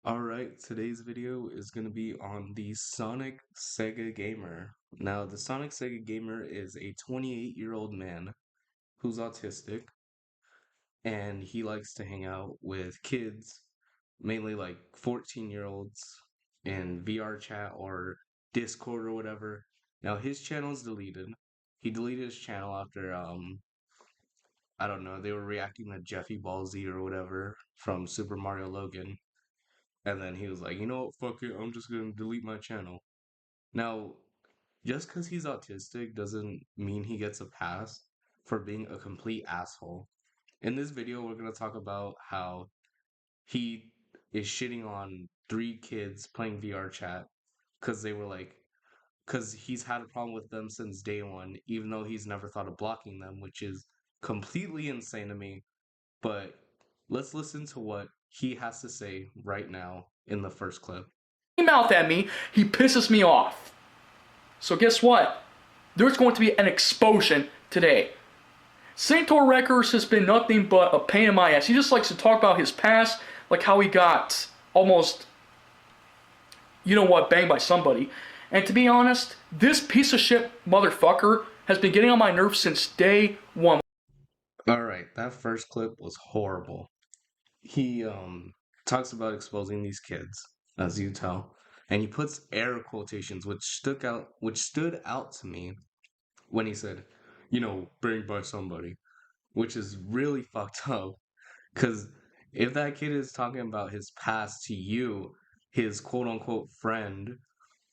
Alright, today's video is going to be on the Sonic Sega Gamer. Now, the Sonic Sega Gamer is a 28-year-old man who's autistic, and he likes to hang out with kids, mainly like 14-year-olds in VR chat or Discord or whatever. Now, his channel is deleted. He deleted his channel after, I don't know, they were reacting to Jeffy Ball Z or whatever from Super Mario Logan. And then he was like, you know what, fuck it, I'm just gonna delete my channel. Now, just because he's autistic doesn't mean he gets a pass for being a complete asshole. In this video, we're gonna talk about how he is shitting on three kids playing VR chat because they were like, because he's had a problem with them since day one, even though he's never thought of blocking them, which is completely insane to me. But let's listen to what he has to say right now in the first clip. Mouth at me, he pisses me off. So guess what? There's going to be an explosion today. Saintor Records has been nothing but a pain in my ass. He just likes to talk about his past, like how he got almost, banged by somebody. And to be honest, this piece of shit motherfucker has been getting on my nerves since day one. Alright, that first clip was horrible. He talks about exposing these kids, as you tell, and he puts air quotations which stood out to me when he said, bring by somebody, which is really fucked up. Because if that kid is talking about his past to you, his quote unquote friend,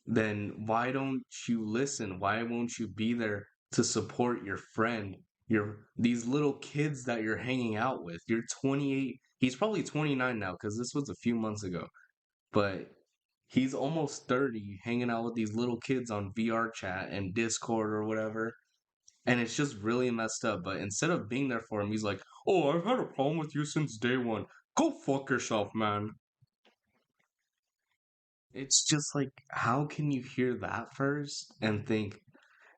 then why don't you listen? Why won't you be there to support your friend? These little kids that you're hanging out with. You're 28. He's probably 29 now because this was a few months ago. But he's almost 30 hanging out with these little kids on VR chat and Discord or whatever. And it's just really messed up. But instead of being there for him, he's like, "Oh, I've had a problem with you since day one. Go fuck yourself, man." It's just like, how can you hear that first and think,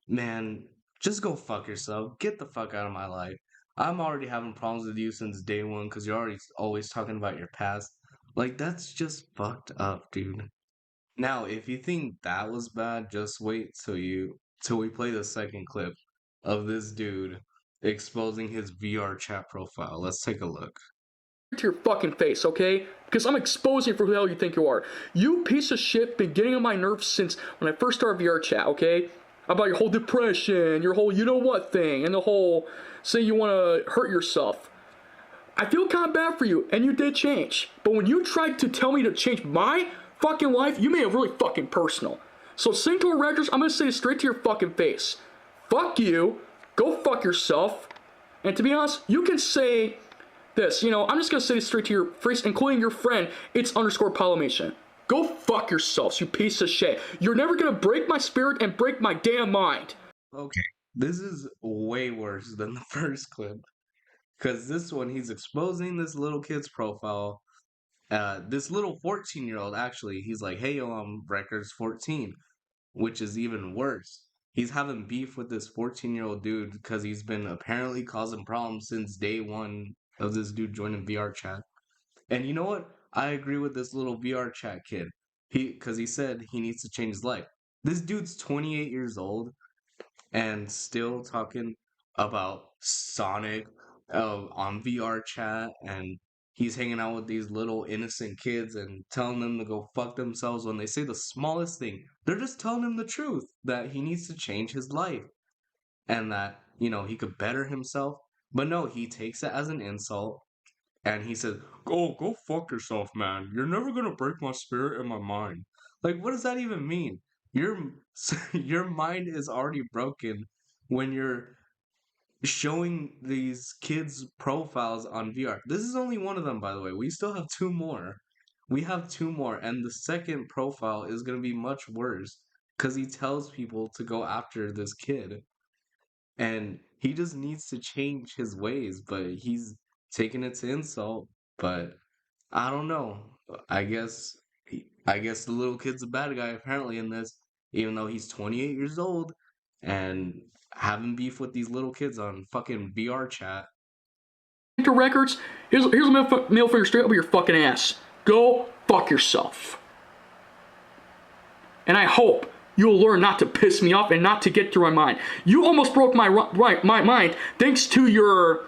man, just go fuck yourself. Get the fuck out of my life. I'm already having problems with you since day one because you're already always talking about your past. Like, that's just fucked up, dude. Now, if you think that was bad, just wait till we play the second clip of this dude exposing his VR chat profile. Let's take a look. To your fucking face, okay? Because I'm exposing you for who the hell you think you are. You piece of shit been getting on my nerves since when I first started VR chat, okay? About your whole depression, your whole you know what thing, and the whole saying you want to hurt yourself. I feel kind of bad for you, and you did change. But when you tried to tell me to change my fucking life, you made it really fucking personal. So, Saintor Records, I'm gonna say it straight to your fucking face. Fuck you. Go fuck yourself. And to be honest, you can say this, I'm just gonna say this straight to your face, including your friend, it's underscore Polymation. Go fuck yourselves, you piece of shit. You're never gonna break my spirit and break my damn mind. Okay, this is way worse than the first clip. Because this one, he's exposing this little kid's profile. This little 14-year-old, actually, he's like, hey, yo, I'm Records 14, which is even worse. He's having beef with this 14-year-old dude because he's been apparently causing problems since day one of this dude joining VR chat. And you know what? I agree with this little VR chat kid. Because he said he needs to change his life. This dude's 28 years old and still talking about Sonic on VR chat, and he's hanging out with these little innocent kids and telling them to go fuck themselves when they say the smallest thing. They're just telling him the truth that he needs to change his life and that, he could better himself. But no, he takes it as an insult and he says, go fuck yourself, man. You're never gonna break my spirit and my mind. Like, what does that even mean? Your your mind is already broken when you're showing these kids profiles on VR. This is only one of them, by the way. We still have two more. We have two more, and the second profile is gonna be much worse because he tells people to go after this kid, and he just needs to change his ways, but he's taking it to insult. But I don't know. I guess the little kid's a bad guy apparently in this, even though he's 28 years old and having beef with these little kids on fucking VR chat. To records, here's a middle finger straight up your fucking ass. Go fuck yourself. And I hope you'll learn not to piss me off and not to get through my mind. You almost broke my mind thanks to your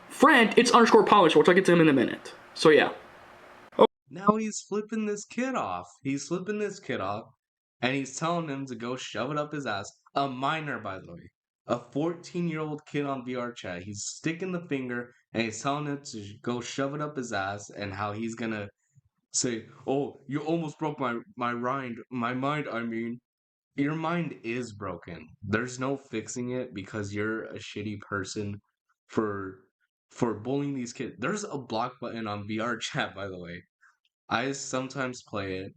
friend, it's underscore polish, which I'll get to him in a minute. So yeah. Now he's flipping this kid off. He's flipping this kid off, and he's telling him to go shove it up his ass. A minor, by the way. A 14-year-old kid on VR chat. He's sticking the finger, and he's telling him to go shove it up his ass, and how he's gonna say, "Oh, you almost broke my mind, I mean." Your mind is broken. There's no fixing it because you're a shitty person for bullying these kids. There's a block button on VR chat, by the way. I sometimes play it,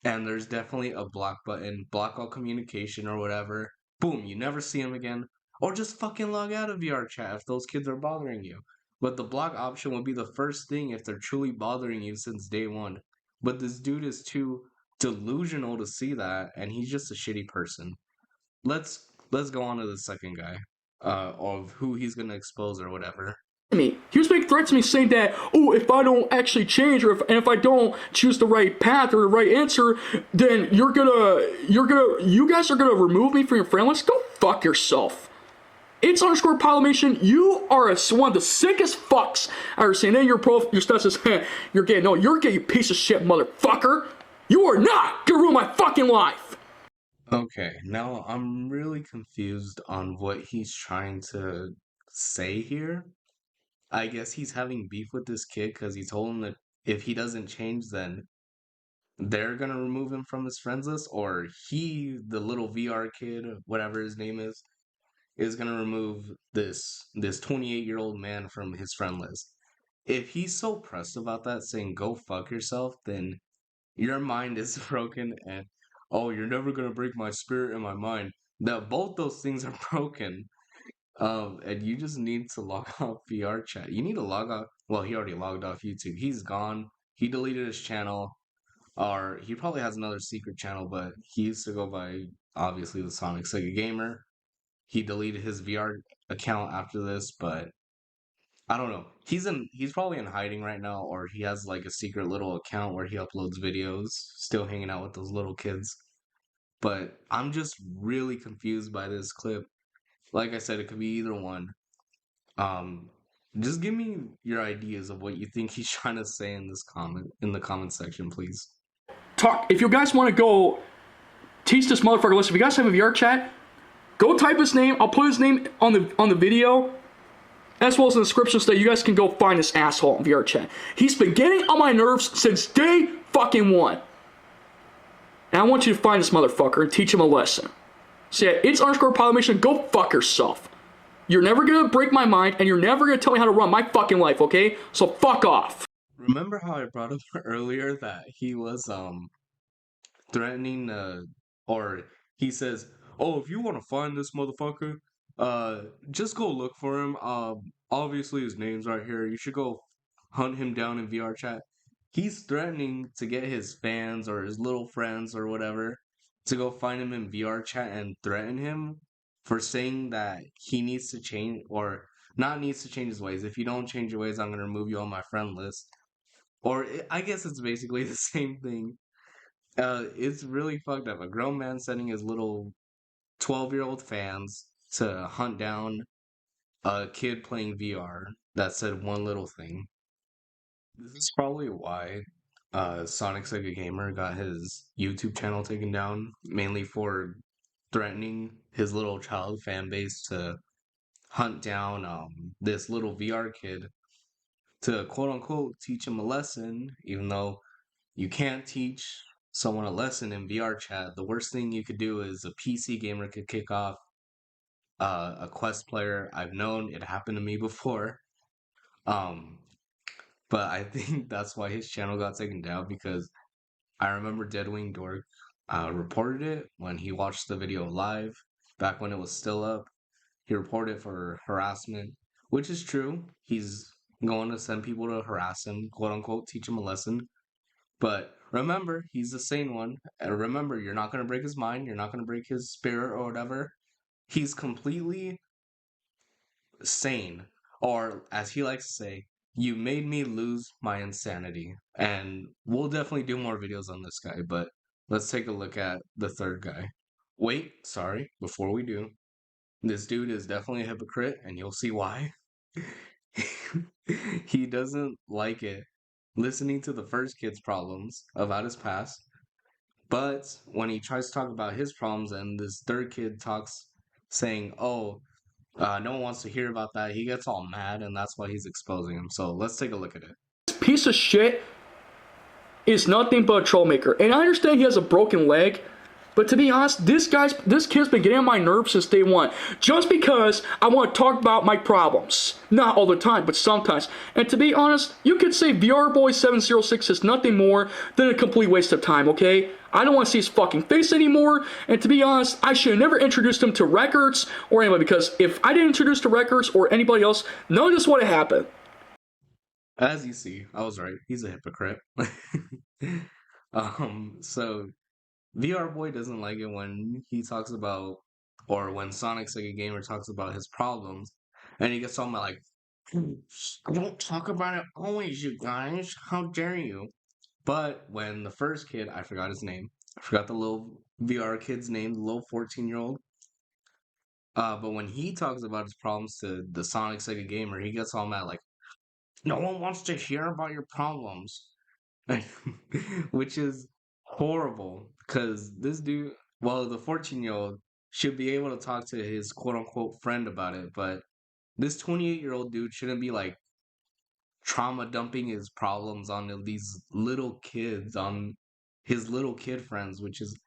and there's definitely a block button, block all communication or whatever. Boom, you never see them again. Or just fucking log out of VR chat if those kids are bothering you. But the block option will be the first thing if they're truly bothering you since day one. But this dude is too delusional to see that, and he's just a shitty person. Let's go on to the second guy, of who he's gonna expose or whatever. Me. He was making threats to me saying that, oh, if I don't actually change or if I don't choose the right path or the right answer, then you guys are gonna remove me from your friend list. Go fuck yourself. It's underscore Polymation. You are one of the sickest fucks I ever seen. And your stuff says, you're gay. No, you're gay, you piece of shit, motherfucker. You are not gonna ruin my fucking life. Okay, now I'm really confused on what he's trying to say here. I guess he's having beef with this kid because he told him that if he doesn't change, then they're gonna remove him from his friends list, or he, the little VR kid, whatever his name is gonna remove this 28-year-old man from his friend list. If he's so pressed about that, saying go fuck yourself, then your mind is broken, and oh, you're never gonna break my spirit and my mind. That both those things are broken. And you just need to log off VR chat. You need to log off. Well, he already logged off YouTube. He's gone. He deleted his channel, or he probably has another secret channel, but he used to go by obviously the Sonic Sega Gamer. He deleted his VR account after this, but I don't know. He's probably in hiding right now, or he has like a secret little account where he uploads videos, still hanging out with those little kids. But I'm just really confused by this clip. Like I said, it could be either one. Um, just give me your ideas of what you think he's trying to say in the comment section, please. Talk. If you guys want to go teach this motherfucker, listen, if you guys have a VR chat, go type his name. I'll put his name on the video, as well as in the description so that you guys can go find this asshole in VR chat. He's been getting on my nerves since day fucking one. And I want you to find this motherfucker and teach him a lesson. So yeah, it's underscore Polymation. Go fuck yourself. You're never gonna break my mind, and you're never gonna tell me how to run my fucking life, okay? So fuck off. Remember how I brought up earlier that he was threatening or he says, "Oh, if you want to find this motherfucker, just go look for him. Obviously his name's right here. You should go hunt him down in VR chat." He's threatening to get his fans or his little friends or whatever to go find him in VR chat and threaten him for saying that he needs to change, or not needs to change his ways. If you don't change your ways, I'm going to remove you on my friend list. Or I guess it's basically the same thing. It's really fucked up. A grown man sending his little 12-year-old fans to hunt down a kid playing VR that said one little thing. This is probably why Sonic Sega Gamer got his YouTube channel taken down, mainly for threatening his little child fan base to hunt down this little VR kid to quote unquote teach him a lesson, even though you can't teach someone a lesson in VR chat. The worst thing you could do is a PC gamer could kick off a Quest player. I've known it happened to me before. Um, but I think that's why his channel got taken down, because I remember Deadwing Dork reported it when he watched the video live back when it was still up. He reported it for harassment, which is true. He's going to send people to harass him, quote unquote, teach him a lesson. But remember, he's the sane one. And remember, you're not going to break his mind. You're not going to break his spirit or whatever. He's completely sane. Or, as he likes to say, You made me lose my insanity. And we'll definitely do more videos on this guy, but let's take a look at the third guy. Wait, sorry, before we do, this dude is definitely a hypocrite, and you'll see why. He doesn't like it listening to the first kid's problems about his past, but when he tries to talk about his problems and this third kid talks saying, oh, no one wants to hear about that, he gets all mad, and that's why he's exposing him. So let's take a look at it. This piece of shit is nothing but a troll maker. And I understand he has a broken leg, but to be honest, this kid's been getting on my nerves since day one. Just because I want to talk about my problems. Not all the time, but sometimes. And to be honest, you could say VRBoy706 is nothing more than a complete waste of time, okay? I don't want to see his fucking face anymore, and to be honest, I should have never introduced him to records or anybody, because if I didn't introduce to records or anybody else, none of this would have happened. As you see, I was right. He's a hypocrite. So VR Boy doesn't like it when he talks about, or when Sonic Sega Gamer talks about his problems, and he gets on my like, don't talk about it always, you guys. How dare you? But when the first kid, I forgot his name, I forgot the little VR kid's name, the little 14-year-old. But when he talks about his problems to the Sonic Sega Gamer, he gets all mad like, no one wants to hear about your problems. Which is horrible because this dude, well, the 14-year-old should be able to talk to his quote unquote friend about it, but this 28-year-old dude shouldn't be like trauma dumping his problems on these little kids, on his little kid friends, which is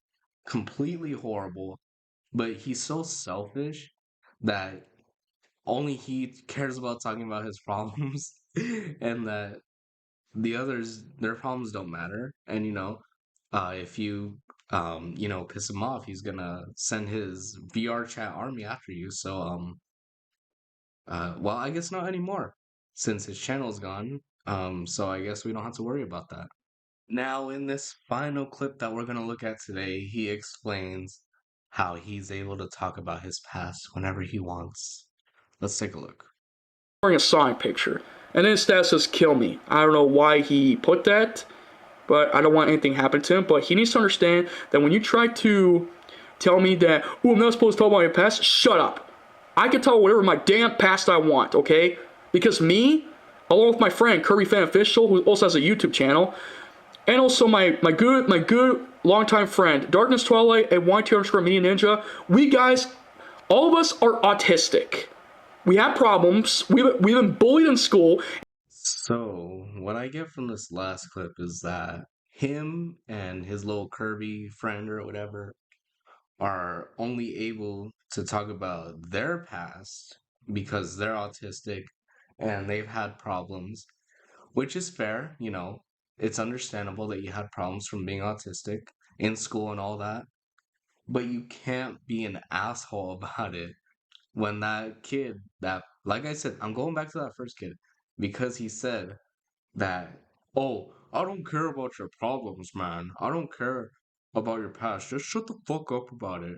completely horrible. But he's so selfish that only he cares about talking about his problems, and that the others, their problems don't matter. And if you piss him off, he's gonna send his VR chat army after you. So well, I guess not anymore since his channel's gone. So I guess we don't have to worry about that. Now, in this final clip that we're gonna look at today, he explains how he's able to talk about his past whenever he wants. Let's take a look. Wearing a Sonic picture. And then his stat says kill me. I don't know why he put that, but I don't want anything to happen to him. But he needs to understand that when you try to tell me that, oh, I'm not supposed to talk about my past, shut up. I can tell whatever my damn past I want, okay? Because me, along with my friend Kirby Fan Official, who also has a YouTube channel, and also my good longtime friend Darkness Twilight and YT_Media Ninja, we guys, all of us are autistic. We have problems. We've been bullied in school. So, what I get from this last clip is that him and his little Kirby friend or whatever are only able to talk about their past because they're autistic and they've had problems, which is fair, It's understandable that you had problems from being autistic in school and all that, but you can't be an asshole about it when that kid, that, like I said, I'm going back to that first kid because he said that, oh, I don't care about your problems, man. I don't care about your past. Just shut the fuck up about it.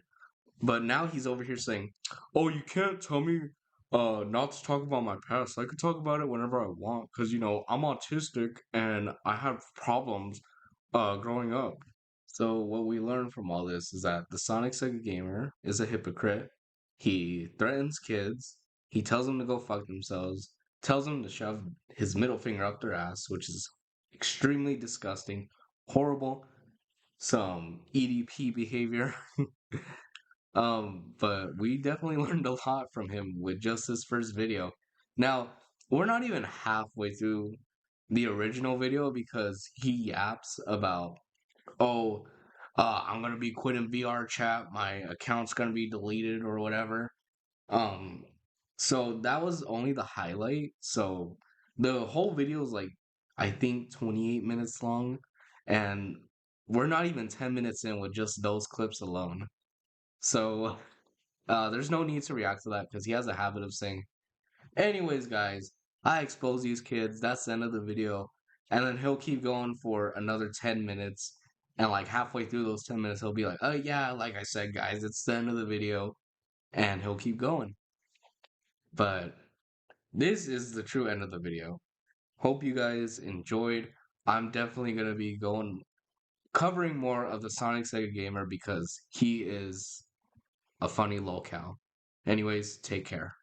But now he's over here saying, oh, you can't tell me not to talk about my past. I can talk about it whenever I want because, I'm autistic and I have problems growing up. So what we learn from all this is that the Sonic Sega Gamer is a hypocrite. He threatens kids. He tells them to go fuck themselves. Tells them to shove his middle finger up their ass, which is extremely disgusting, horrible, some EDP behavior. But we definitely learned a lot from him with just this first video. Now, we're not even halfway through the original video because he yaps about, oh, I'm gonna be quitting VR chat, my account's gonna be deleted or whatever. Um, so that was only the highlight. So the whole video is like, I think 28 minutes long, and we're not even 10 minutes in with just those clips alone. So there's no need to react to that because he has a habit of saying, anyways, guys, I expose these kids. That's the end of the video. And then he'll keep going for another 10 minutes. And like halfway through those 10 minutes, he'll be like, oh, yeah, like I said, guys, it's the end of the video. And he'll keep going. But this is the true end of the video. Hope you guys enjoyed. I'm definitely gonna be covering more of the Sonic Sega Gamer because he is a funny lolcow. Anyways, take care.